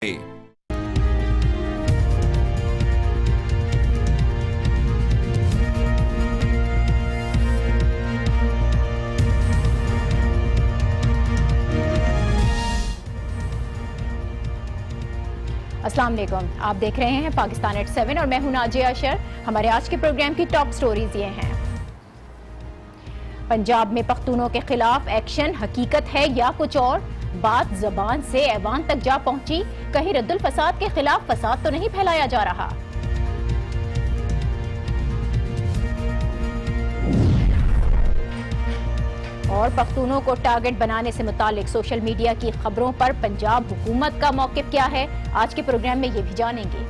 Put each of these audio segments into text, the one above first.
السلام علیکم، آپ دیکھ رہے ہیں پاکستان ایٹ 7 اور میں ہوں ناجیہ اشر۔ ہمارے آج کے پروگرام کی ٹاپ سٹوریز یہ ہیں۔ پنجاب میں پختونوں کے خلاف ایکشن حقیقت ہے یا کچھ اور؟ بات زبان سے ایوان تک جا پہنچی، کہیں رد الفساد کے خلاف فساد تو نہیں پھیلایا جا رہا؟ اور پختونوں کو ٹارگٹ بنانے سے متعلق سوشل میڈیا کی خبروں پر پنجاب حکومت کا موقف کیا ہے؟ آج کے پروگرام میں یہ بھی جانیں گے۔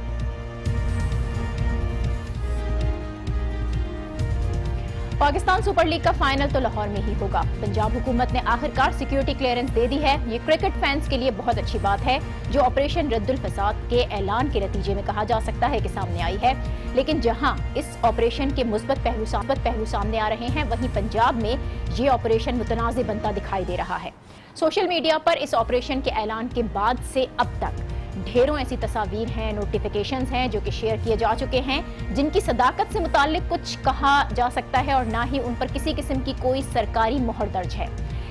پاکستان سپر لیگ کا فائنل تو لاہور میں ہی ہوگا۔ پنجاب حکومت نے آخرکار سیکیورٹی کلیئرنس دے دی ہے۔ یہ کرکٹ فینس کے لیے بہت اچھی بات ہے، جو آپریشن رد الفساد کے اعلان کے نتیجے میں کہا جا سکتا ہے کہ سامنے آئی ہے۔ لیکن جہاں اس آپریشن کے مثبت پہلو سامنے آ رہے ہیں، وہیں پنجاب میں یہ آپریشن متنازع بنتا دکھائی دے رہا ہے۔ سوشل میڈیا پر اس آپریشن کے اعلان کے بعد سے اب تک ڈھیروں ایسی تصاویر ہیں، نوٹیفیکیشنز ہیں جو کہ شیئر کیے جا چکے ہیں، جن کی صداقت سے متعلق کچھ کہا جا سکتا ہے اور نہ ہی ان پر کسی قسم کی کوئی سرکاری مہر درج ہے۔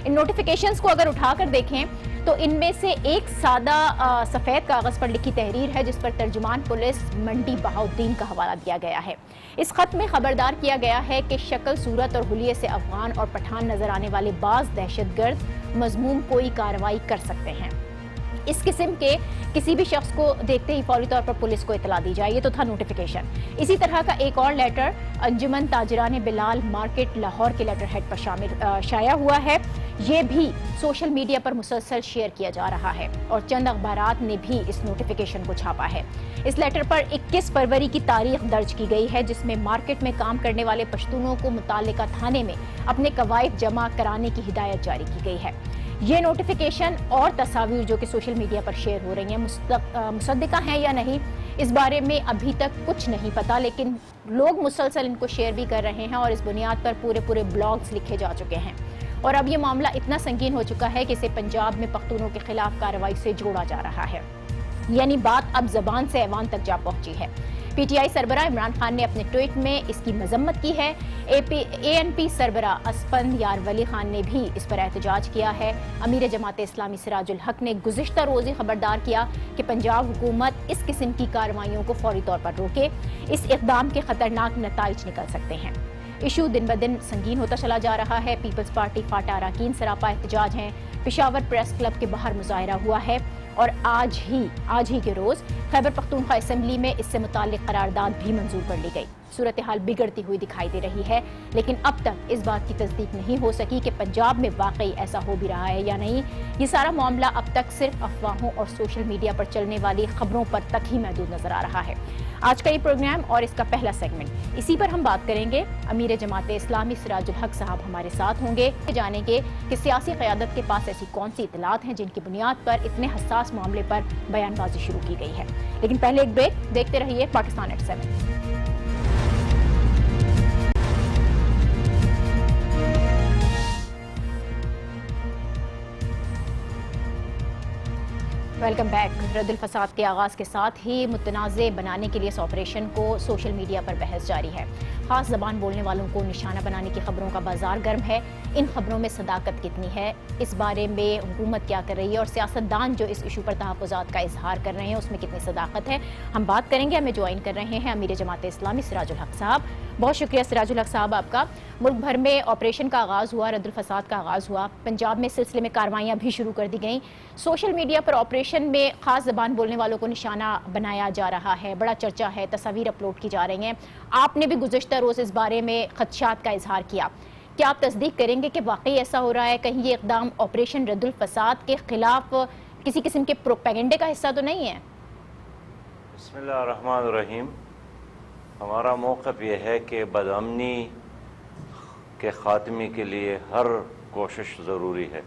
ان نوٹیفیکیشنز کو اگر اٹھا کر دیکھیں تو ان میں سے ایک سادہ سفید کاغذ پر لکھی تحریر ہے، جس پر ترجمان پولیس منڈی بہاؤالدین کا حوالہ دیا گیا ہے۔ اس خط میں خبردار کیا گیا ہے کہ شکل صورت اور حلیے سے افغان اور پٹھان نظر آنے والے بعض دہشت گرد مذموم کوئی کارروائی کر سکتے ہیں۔ اس قسم کے کسی بھی شخص کو دیکھتے ہی فوری طور پر پولیس کو اطلاع دی جائے، یہ تو تھا نوٹیفیکیشن۔ اسی طرح کا ایک اور لیٹر انجمن تاجران بلال مارکیٹ لاہور کے لیٹر ہیڈ پر شائع ہوا ہے۔ یہ بھی سوشل میڈیا پر مسلسل شیئر کیا جا رہا ہے اور چند اخبارات نے بھی اس نوٹیفیکیشن کو چھاپا ہے۔ اس لیٹر پر 21 فروری کی تاریخ درج کی گئی ہے، جس میں مارکیٹ میں کام کرنے والے پشتونوں کو متعلقہ تھانے میں اپنے قوائف جمع کرانے کی ہدایت جاری کی گئی ہے۔ یہ نوٹیفیکیشن اور تصاویر جو کہ سوشل میڈیا پر شیئر ہو رہی ہیں مصدقہ ہیں یا نہیں، اس بارے میں ابھی تک کچھ نہیں پتا، لیکن لوگ مسلسل ان کو شیئر بھی کر رہے ہیں اور اس بنیاد پر پورے بلاگز لکھے جا چکے ہیں۔ اور اب یہ معاملہ اتنا سنگین ہو چکا ہے کہ اسے پنجاب میں پختونوں کے خلاف کارروائی سے جوڑا جا رہا ہے، یعنی بات اب زبان سے ایوان تک جا پہنچی ہے۔ پی ٹی آئی سربراہ عمران خان نے اپنے ٹویٹ میں اس کی مذمت کی ہے۔ اے این پی سربراہ اسپند یار ولی خان نے بھی اس پر احتجاج کیا ہے۔ امیر جماعت اسلامی سراج الحق نے گزشتہ روز ہی خبردار کیا کہ پنجاب حکومت اس قسم کی کارروائیوں کو فوری طور پر روکے، اس اقدام کے خطرناک نتائج نکل سکتے ہیں۔ ایشو دن بدن سنگین ہوتا چلا جا رہا ہے۔ پیپلز پارٹی فاٹا اراکین سراپا احتجاج ہیں۔ پشاور پریس کلب کے باہر مظاہرہ ہوا ہے اور آج ہی کے روز خیبر پختونخوا اسمبلی میں اس سے متعلق قرارداد بھی منظور کر لی گئی۔ صورتحال بگڑتی ہوئی دکھائی دے رہی ہے، لیکن اب تک اس بات کی تصدیق نہیں ہو سکی کہ پنجاب میں واقعی ایسا ہو بھی رہا ہے یا نہیں۔ یہ سارا معاملہ اب تک صرف افواہوں اور سوشل میڈیا پر چلنے والی خبروں پر تک ہی محدود نظر آ رہا ہے۔ آج کا یہ پروگرام اور اس کا پہلا سیگمنٹ، اسی پر ہم بات کریں گے۔ امیر جماعت اسلامی سراج الحق صاحب ہمارے ساتھ ہوں گے، جانیں گے کہ سیاسی قیادت کے پاس ایسی کون سی اطلاعات ہیں جن کی بنیاد پر اتنے حساس معاملے پر بیان بازی شروع کی گئی ہے۔ لیکن پہلے ایک بریک، دیکھتے رہیے پاکستان ایٹ 7۔ Welcome back. رد الفساد کے آغاز کے ساتھ ہی متنازع بنانے کے لیے اس آپریشن کو سوشل میڈیا پر بحث جاری ہے۔ خاص زبان بولنے والوں کو نشانہ بنانے کی خبروں کا بازار گرم ہے۔ ان خبروں میں صداقت کتنی ہے، اس بارے میں حکومت کیا کر رہی ہے اور سیاستدان جو اس ایشو پر تحفظات کا اظہار کر رہے ہیں اس میں کتنی صداقت ہے، ہم بات کریں گے۔ ہمیں جوائن کر رہے ہیں امیر جماعت اسلامی سراج الحق صاحب۔ بہت شکریہ سراج الحق صاحب آپ کا۔ ملک بھر میں آپریشن کا آغاز ہوا، رد الفساد کا آغاز ہوا، پنجاب میں سلسلے میں کارروائیاں بھی شروع کر دی گئیں۔ سوشل میڈیا پر آپریشن میں خاص زبان بولنے والوں کو نشانہ بنایا جا رہا ہے، بڑا چرچا ہے، تصاویر اپلوڈ کی جا رہی ہیں۔ آپ نے بھی گزشتہ روز اس بارے میں خدشات کا اظہار کیا، کیا آپ تصدیق کریں گے کہ واقعی ایسا ہو رہا ہے؟ کہیں یہ اقدام آپریشن رد الفساد کے خلاف کسی قسم کے پروپیگنڈے کا حصہ تو نہیں ہے؟ بسم اللہ الرحمن الرحیم۔ ہمارا موقف یہ ہے کہ بدامنی کے خاتمے کے لیے ہر کوشش ضروری ہے،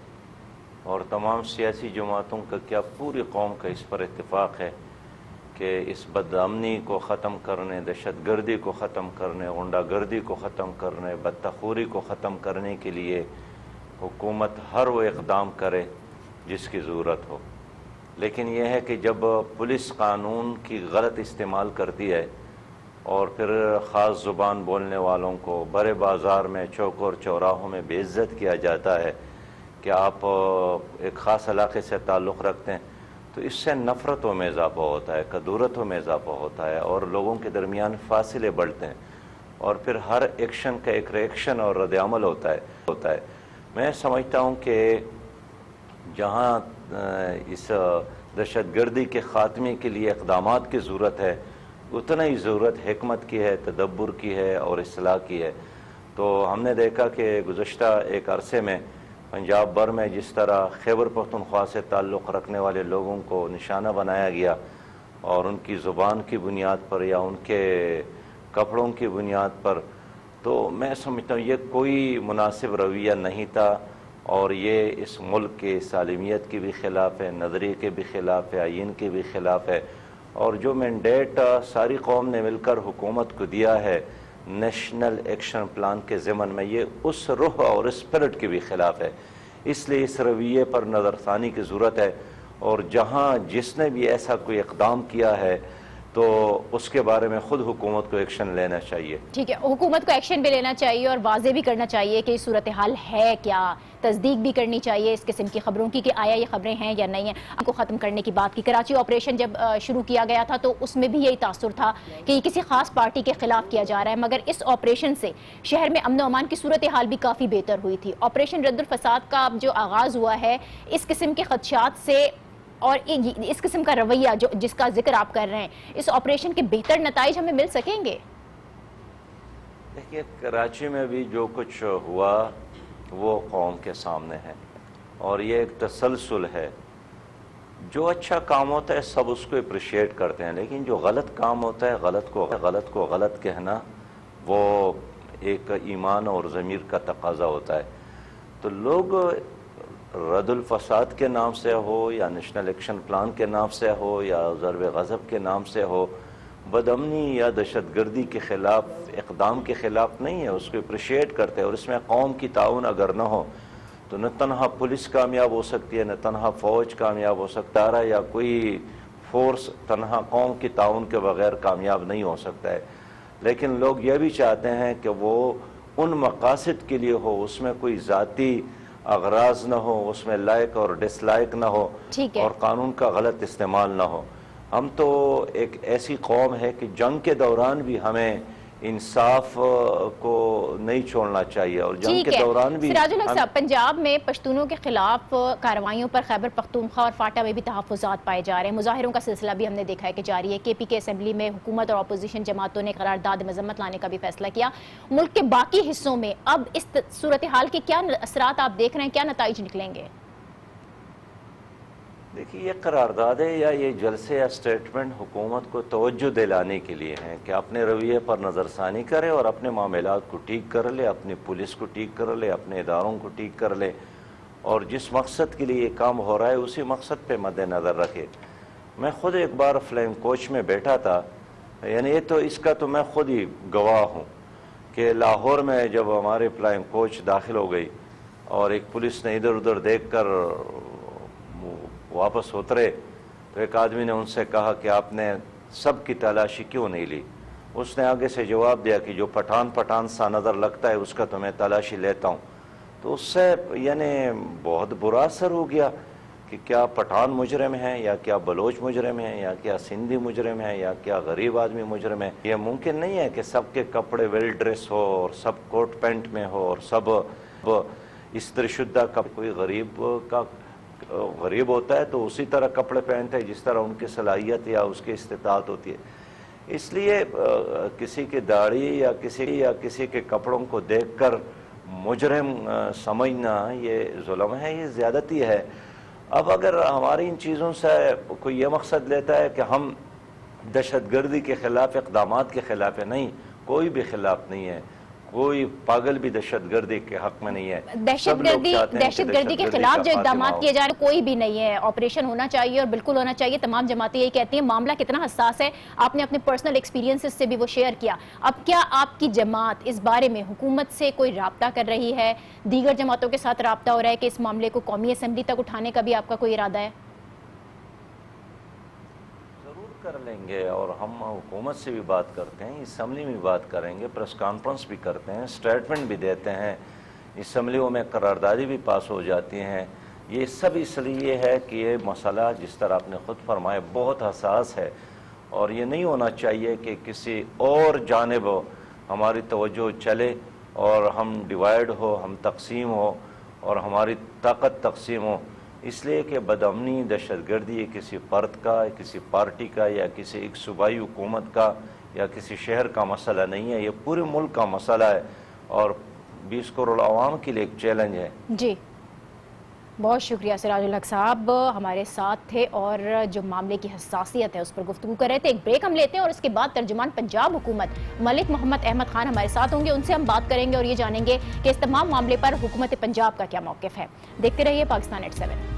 اور تمام سیاسی جماعتوں کا کیا پوری قوم کا اس پر اتفاق ہے کہ اس بدامنی کو ختم کرنے، دہشت گردی کو ختم کرنے، غنڈہ گردی کو ختم کرنے، بدتخوری کو ختم کرنے کے لیے حکومت ہر وہ اقدام کرے جس کی ضرورت ہو۔ لیکن یہ ہے کہ جب پولیس قانون کی غلط استعمال کرتی ہے اور پھر خاص زبان بولنے والوں کو بڑے بازار میں چوک اور چوراہوں میں بے عزت کیا جاتا ہے کہ آپ ایک خاص علاقے سے تعلق رکھتے ہیں، تو اس سے نفرتوں میں اضافہ ہوتا ہے، کدورتوں میں اضافہ ہوتا ہے اور لوگوں کے درمیان فاصلے بڑھتے ہیں، اور پھر ہر ایکشن کا ایک ریئیکشن اور رد عمل ہوتا ہے۔ میں سمجھتا ہوں کہ جہاں اس دہشت گردی کے خاتمے کے لیے اقدامات کی ضرورت ہے، اتنا ہی ضرورت حکمت کی ہے، تدبر کی ہے اور اصلاح کی ہے۔ تو ہم نے دیکھا کہ گزشتہ ایک عرصے میں پنجاب بھر میں جس طرح خیبر پختونخوا سے تعلق رکھنے والے لوگوں کو نشانہ بنایا گیا اور ان کی زبان کی بنیاد پر یا ان کے کپڑوں کی بنیاد پر، تو میں سمجھتا ہوں یہ کوئی مناسب رویہ نہیں تھا، اور یہ اس ملک کی سالمیت کی بھی خلاف ہے، نظریے کے بھی خلاف ہے، آئین کے بھی خلاف ہے، اور جو مینڈیٹ ساری قوم نے مل کر حکومت کو دیا ہے نیشنل ایکشن پلان کے ضمن میں، یہ اس روح اور اسپرٹ کے بھی خلاف ہے۔ اس لیے اس رویے پر نظر ثانی کی ضرورت ہے، اور جہاں جس نے بھی ایسا کوئی اقدام کیا ہے تو اس کے بارے میں خود حکومت کو ایکشن لینا چاہیے۔ ٹھیک ہے، حکومت کو ایکشن بھی لینا چاہیے اور واضح بھی کرنا چاہیے کہ صورتحال ہے کیا، تصدیق بھی کرنی چاہیے اس قسم کی خبروں کی کہ آیا یہ خبریں ہیں یا نہیں ہیں۔ ان کو ختم کرنے کی بات کی، کراچی آپریشن جب شروع کیا گیا تھا تو اس میں بھی یہی تاثر تھا کہ یہ کسی خاص پارٹی کے خلاف کیا جا رہا ہے، مگر اس آپریشن سے شہر میں امن و امان کی صورتحال بھی کافی بہتر ہوئی تھی۔ آپریشن رد الفساد کا اب جو آغاز ہوا ہے، اس قسم کے خدشات سے اور اس قسم کا رویہ جس کا ذکر آپ کر رہے ہیں، اس آپریشن کے بہتر نتائج ہمیں مل سکیں گے؟ دیکھیے، کراچی میں بھی جو کچھ ہوا وہ قوم کے سامنے ہے، اور یہ ایک تسلسل ہے۔ جو اچھا کام ہوتا ہے سب اس کو اپریشیٹ کرتے ہیں، لیکن جو غلط کام ہوتا ہے غلط کو غلط کہنا وہ ایک ایمان اور ضمیر کا تقاضا ہوتا ہے۔ تو لوگ رد الفساد کے نام سے ہو یا نیشنل ایکشن پلان کے نام سے ہو یا ضرب غضب کے نام سے ہو، بد امنی یا دہشت گردی کے خلاف اقدام کے خلاف نہیں ہے، اس کو اپریشیٹ کرتے ہیں، اور اس میں قوم کی تعاون اگر نہ ہو تو نہ تنہا پولیس کامیاب ہو سکتی ہے، نہ تنہا فوج کامیاب ہو سکتا ہے، یا کوئی فورس تنہا قوم کی تعاون کے بغیر کامیاب نہیں ہو سکتا ہے۔ لیکن لوگ یہ بھی چاہتے ہیں کہ وہ ان مقاصد کے لیے ہو، اس میں کوئی ذاتی اغراض نہ ہو، اس میں لائق اور ڈس لائق نہ ہو، اور قانون کا غلط استعمال نہ ہو۔ ہم تو ایک ایسی قوم ہے کہ جنگ کے دوران بھی ہمیں انصاف کو نہیں چھوڑنا چاہیے، اور جنگ کے دوران بھی سراج الحق صاحب، پنجاب میں پشتونوں کے خلاف کارروائیوں پر خیبر پختونخوا اور فاٹا میں بھی تحفظات پائے جا رہے ہیں۔ مظاہروں کا سلسلہ بھی ہم نے دیکھا ہے کہ جاری ہے۔ کے پی کے اسمبلی میں حکومت اور اپوزیشن جماعتوں نے قرارداد مذمت لانے کا بھی فیصلہ کیا۔ ملک کے باقی حصوں میں اب اس صورتحال کے کیا اثرات آپ دیکھ رہے ہیں، کیا نتائج نکلیں گے؟ دیکھیے، یہ قراردادیں یا یہ جلسے یا سٹیٹمنٹ حکومت کو توجہ دلانے کے لیے ہیں کہ اپنے رویے پر نظر ثانی کرے اور اپنے معاملات کو ٹھیک کر لے، اپنی پولیس کو ٹھیک کر لے، اپنے اداروں کو ٹھیک کر لے، اور جس مقصد کے لیے یہ کام ہو رہا ہے اسی مقصد پہ مد نظر رکھے۔ میں خود ایک بار فلائنگ کوچ میں بیٹھا تھا، یعنی یہ تو اس کا تو میں خود ہی گواہ ہوں کہ لاہور میں جب ہمارے فلائنگ کوچ داخل ہو گئی اور ایک پولیس نے ادھر ادھر دیکھ کر واپس اترے تو ایک آدمی نے ان سے کہا کہ آپ نے سب کی تلاشی کیوں نہیں لی؟ اس نے آگے سے جواب دیا کہ جو پٹھان سا نظر لگتا ہے اس کا تو میں تلاشی لیتا ہوں۔ تو اس سے یعنی بہت برا اثر ہو گیا کہ کیا پٹھان مجرم ہیں، یا کیا بلوچ مجرم ہیں، یا کیا سندھی مجرم ہیں، یا کیا غریب آدمی مجرم ہے؟ یہ ممکن نہیں ہے کہ سب کے کپڑے ویل ڈریس ہو اور سب کوٹ پینٹ میں ہو اور سب استری شدہ کا کوئی غریب ہوتا ہے تو اسی طرح کپڑے پہنتے ہیں جس طرح ان کی صلاحیت یا اس کی استطاعت ہوتی ہے۔ اس لیے کسی کی داڑھی یا کسی کے کپڑوں کو دیکھ کر مجرم سمجھنا یہ ظلم ہے، یہ زیادتی ہے۔ اب اگر ہماری ان چیزوں سے کوئی یہ مقصد لیتا ہے کہ ہم دہشت گردی کے خلاف اقدامات کے خلاف ہے، نہیں، کوئی بھی خلاف نہیں ہے، کوئی پاگل بھی دہشت گردی کے حق میں نہیں ہے۔ دہشت گردی کے خلاف جو اقدامات کیے جا رہے ہیں کوئی بھی نہیں ہے، آپریشن ہونا چاہیے اور بالکل ہونا چاہیے۔ تمام جماعتیں یہی کہتی ہیں۔ معاملہ کتنا حساس ہے آپ نے اپنے پرسنل ایکسپیرینسز سے بھی وہ شیئر کیا۔ اب کیا آپ کی جماعت اس بارے میں حکومت سے کوئی رابطہ کر رہی ہے، دیگر جماعتوں کے ساتھ رابطہ ہو رہا ہے کہ اس معاملے کو قومی اسمبلی تک اٹھانے کا بھی آپ کا کوئی ارادہ ہے؟ کر لیں گے اور ہم حکومت سے بھی بات کرتے ہیں، اسمبلی میں بات کریں گے، پریس کانفرنس بھی کرتے ہیں، اسٹیٹمنٹ بھی دیتے ہیں، اسمبلیوں میں قراردادی بھی پاس ہو جاتی ہیں۔ یہ سب اس لیے ہے کہ یہ مسئلہ جس طرح آپ نے خود فرمایا بہت حساس ہے، اور یہ نہیں ہونا چاہیے کہ کسی اور جانب ہماری توجہ چلے اور ہم ڈیوائیڈ ہو، ہم تقسیم ہو اور ہماری طاقت تقسیم ہو، اس لیے کہ بدامنی، دہشت گردی کسی فرد کا، کسی پارٹی کا یا کسی ایک صوبائی حکومت کا یا کسی شہر کا مسئلہ نہیں ہے، یہ پورے ملک کا مسئلہ ہے اور 20 کروڑ عوام کے لیے ایک چیلنج ہے۔ جی بہت شکریہ سراج الحق صاحب، ہمارے ساتھ تھے اور جو معاملے کی حساسیت ہے اس پر گفتگو کر رہے تھے۔ ایک بریک ہم لیتے ہیں اور اس کے بعد ترجمان پنجاب حکومت ملک محمد احمد خان ہمارے ساتھ ہوں گے، ان سے ہم بات کریں گے اور یہ جانیں گے کہ اس تمام معاملے پر حکومت پنجاب کا کیا موقف ہے۔ دیکھتے رہیے Pakistan at 7۔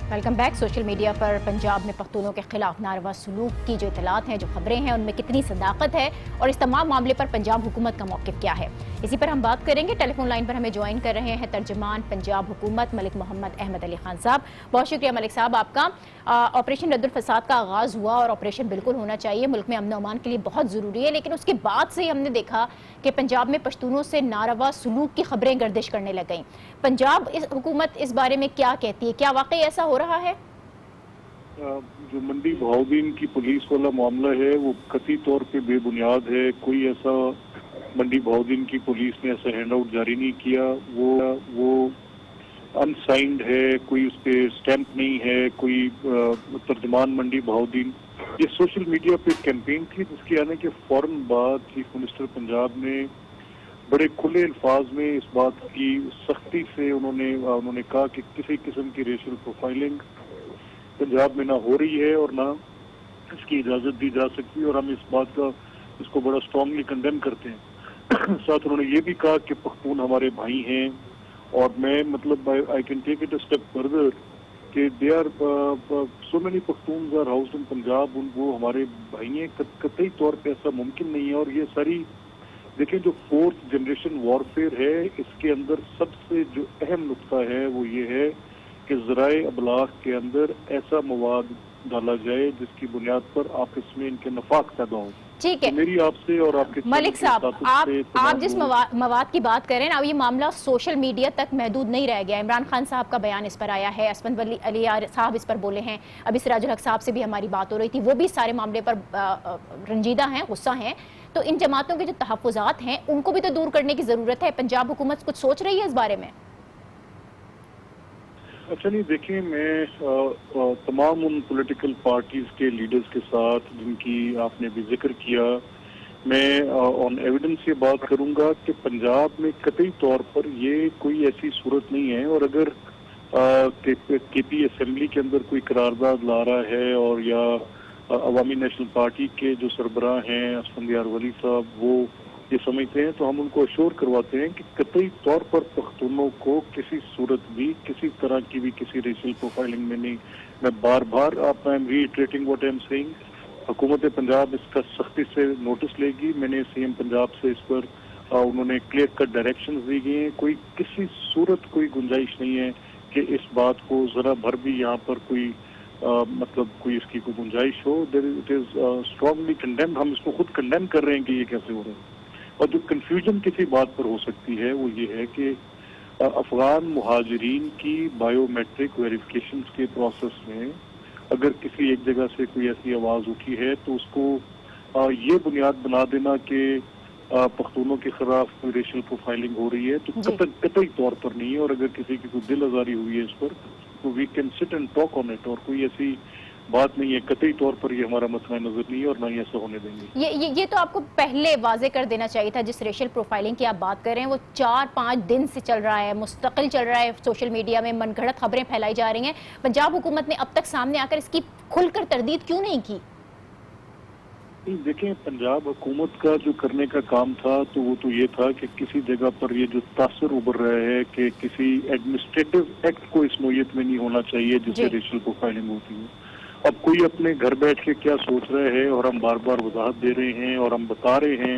Welcome back. Social media پر پنجاب میں پختونوں کے خلاف ناروا سلوک کی جو اطلاعات ہیں، جو خبریں ہیں، ان میں کتنی صداقت ہے اور اس تمام معاملے پر پنجاب حکومت کا موقف کیا ہے، اسی پر ہم بات کریں گے۔ ٹیلی فون لائن پر ہمیں جوائن کر رہے ہیں ترجمان پنجاب حکومت ملک محمد احمد علی خان صاحب۔ بہت شکریہ ملک صاحب آپ کا۔ آپریشن رد الفساد کا آغاز ہوا اور آپریشن بالکل ہونا چاہیے، ملک میں امن و امان کے لیے بہت ضروری ہے، لیکن اس کے بعد سے ہم نے دیکھا کہ پنجاب میں پشتونوں سے ناروا سلوک کی خبریں گردش کرنے لگ گئیں۔ پنجاب حکومت اس بارے میں کیا کہتی ہے؟ کیا واقعی ایسا ہو رہا ہے؟ جو منڈی بہاؤدین کی پولیس والا معاملہ ہے وہ قطعی طور پہ بے بنیاد ہے۔ کوئی ایسا منڈی بہاؤدین کی پولیس نے ایسا ہینڈ آؤٹ جاری نہیں کیا، وہ انسائنڈ ہے، کوئی اس پہ سٹیمپ نہیں ہے، کوئی ترجمان منڈی بہاؤدین۔ یہ سوشل میڈیا پہ کیمپین تھی جس کے آنے کے فوراً بعد چیف منسٹر پنجاب نے بڑے کھلے الفاظ میں اس بات کی سختی سے انہوں نے کہا کہ کسی قسم کی ریشل پروفائلنگ پنجاب میں نہ ہو رہی ہے اور نہ اس کی اجازت دی جا سکتی، اور ہم اس کو بڑا اسٹرانگلی کنڈیم کرتے ہیں۔ ساتھ انہوں نے یہ بھی کہا کہ پختون ہمارے بھائی ہیں، اور میں مطلب I can take it a step further کہ they are so many Pakhtuns are housed in Punjab, وہ ہمارے بھائی ہیں، قطعی طور پہ ایسا ممکن نہیں ہے۔ اور یہ ساری دیکھیں جو 4th جنریشن وارفیئر ہے، اس کے اندر سب سے جو اہم نقطہ ہے وہ یہ ہے کہ ذرائع ابلاغ کے اندر ایسا مواد ڈالا جائے جس کی بنیاد پر آپس میں ان کے نفاق پیدا ہو۔ ٹھیک ہے میری آپ سے اور آپ کے ملک صاحب، آپ جس مواد کی بات کریں اب یہ معاملہ سوشل میڈیا تک محدود نہیں رہ گیا۔ عمران خان صاحب کا بیان اس پر آیا ہے، اسفند علی صاحب اس پر بولے ہیں، ابھی سراج الحق صاحب سے بھی ہماری بات ہو رہی تھی، وہ بھی سارے معاملے پر رنجیدہ ہیں، غصہ ہیں۔ تو ان جماعتوں کے جو تحفظات ہیں ان کو بھی تو دور کرنے کی ضرورت ہے۔ پنجاب حکومت کچھ سوچ رہی ہے اس بارے میں؟ اچھا نہیں، دیکھیں میں تمام ان پولیٹیکل پارٹیز کے لیڈرز کے ساتھ جن کی آپ نے بھی ذکر کیا، میں آن ایویڈنس یہ بات کروں گا کہ پنجاب میں قطعی طور پر یہ کوئی ایسی صورت نہیں ہے، اور اگر کے پی اسمبلی کے اندر کوئی قرارداد لا رہا ہے اور یا عوامی نیشنل پارٹی کے جو سربراہ ہیں اسفندیار ولی صاحب وہ یہ سمجھتے ہیں، تو ہم ان کو اشور کرواتے ہیں کہ قطعی طور پر پختونوں کو کسی صورت بھی کسی طرح کی بھی کسی ریشل پروفائلنگ میں نہیں۔ میں بار بار I am reiterating what I am seeing, حکومت پنجاب اس کا سختی سے نوٹس لے گی۔ میں نے سی ایم پنجاب سے اس پر انہوں نے کلیئر کٹ ڈائریکشنز دی گئی ہیں، کوئی کسی صورت کوئی گنجائش نہیں ہے کہ اس بات کو ذرا بھر بھی یہاں پر کوئی مطلب کوئی اس کی کوئی گنجائش ہو۔ اٹ از اسٹرانگلی کنڈیم، ہم اس کو خود کنڈیم کر رہے ہیں کہ یہ کیسے ہو رہا ہے۔ اور جو کنفیوژن کسی بات پر ہو سکتی ہے وہ یہ ہے کہ افغان مہاجرین کی بائیو میٹرک ویریفیکیشنز کے پروسیس میں اگر کسی ایک جگہ سے کوئی ایسی آواز اٹھی ہے تو اس کو یہ بنیاد بنا دینا کہ پختونوں کے خلاف کوئی ریشل پروفائلنگ ہو رہی ہے تو قطعی طور پر نہیں ہے، اور اگر کسی کی کوئی دل آزاری ہوئی ہے اس پر تو we can sit and talk on it, اور کوئی ایسی بات نہیں ہے، قطعی طور پر یہ ہمارا مسئلہ نظر نہیں ہے اور نہ ہی ایسا ہونے دیں گے۔ یہ تو آپ کو پہلے واضح کر دینا چاہیے تھا۔ جس ریشل پروفائلنگ کی آپ بات کر رہے ہیں وہ 4-5 دن سے چل رہا ہے، مستقل چل رہا ہے، سوشل میڈیا میں من گھڑت خبریں پھیلائی جا رہی ہیں۔ پنجاب حکومت نے اب تک سامنے آ کر اس کی کھل کر تردید کیوں نہیں کی؟ دیکھیں پنجاب حکومت کا جو کرنے کا کام تھا تو وہ تو یہ تھا کہ کسی جگہ پر یہ جو تاثر ابھر رہا ہے کہ کسی ایڈمنسٹریٹو ایکٹ کو اس نوعیت میں نہیں ہونا چاہیے جس سے ریشل پروفائلنگ ہوتی ہے۔ اب کوئی اپنے گھر بیٹھ کے کیا سوچ رہے ہیں، اور ہم بار بار وضاحت دے رہے ہیں اور ہم بتا رہے ہیں